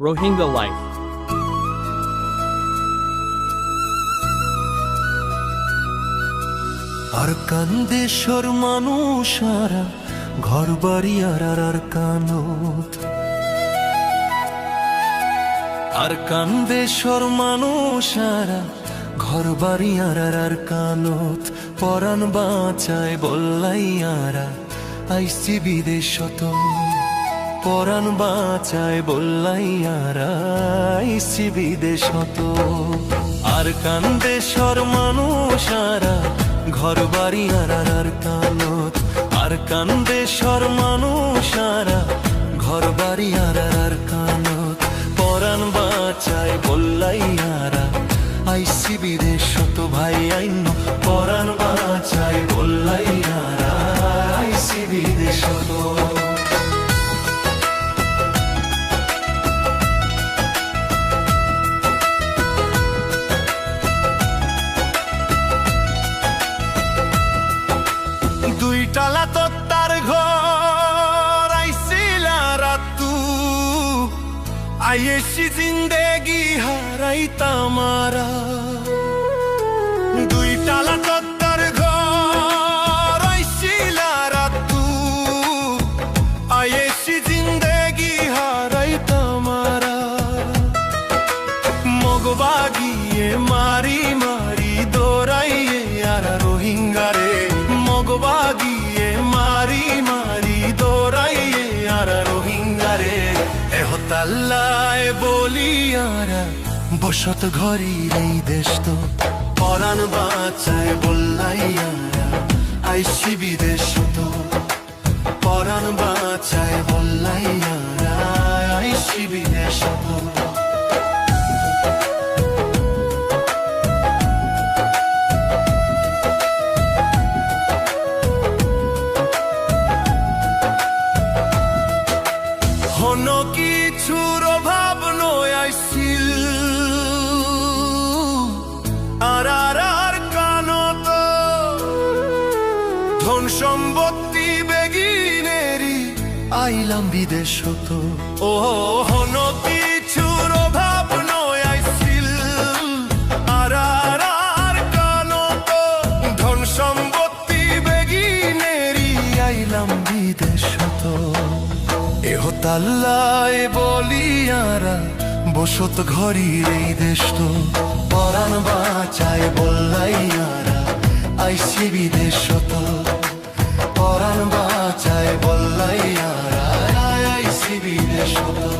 Rohingya life. আর কান্দেশ্বর মানুষারা ঘর বাড়ি আর কানত, আর কান্দেশ্বর মানুষারা ঘর বাড়ি আর কানত, পরাণ বাঁচায় বললাইয়ারা আইসি বিদেশত, পরাণ বাঁচায় বললাইয়ারা আইসি বিদেশত। আর কান্দেশ্বর মানুষারা ঘর বাড়ি আর কানত, আর কান্দেশ্বর মানুষারা ঘর বাড়ি আর কানত, পরাণ বাঁচায় বললাইয়ারা আইসি বিদেশত। ভাই আইন পরাণ বাঁচায় বললাইয়ারা আইসি বিদেশত। টালা তার ঘর আইসিলা রাতু, আইসি জিন্দেগি হারাই তামারা। দুই টালা তার ঘর আইসিলা রাতু, আইসি জিন্দেগি হারাই তামারা। মগবা গিয়ে মারি মারি দৌড়াইয়ে আর রোহিঙ্গারে, মগবা গিয়ে মারি মারি দৌড়াইয়ে আর রোহিঙ্গারে। এহতাল্লায় বলিয়ারা বসত ঘরের এই দেশ তো, পরাণ বাঁচায় বললাইয়ারা আইসি বিদেশ তো, পরাণ বাঁচায় বললাইয়ারা আইসি বিদেশ তো। কোনো কিছুর অভাব নয় আইসিল আর কানত, ধন সম্পত্তি বেগিনেরি আইলাম বিদেশ তো। ও কোনো কিছুর অভাব নয় আইসিল আর কানত, ধন সম্পত্তি বেগিনেরি আইলাম বিদেশ তো। এহতাল্লায় বলিয়ারা বসত ঘরের এই দেশ তো, পরাণ বাঁচায় বললাইয়ারা আইসি বিদেশ তো, পরাণ বাঁচায় বললাইয়ারা আইসি বিদেশ তো।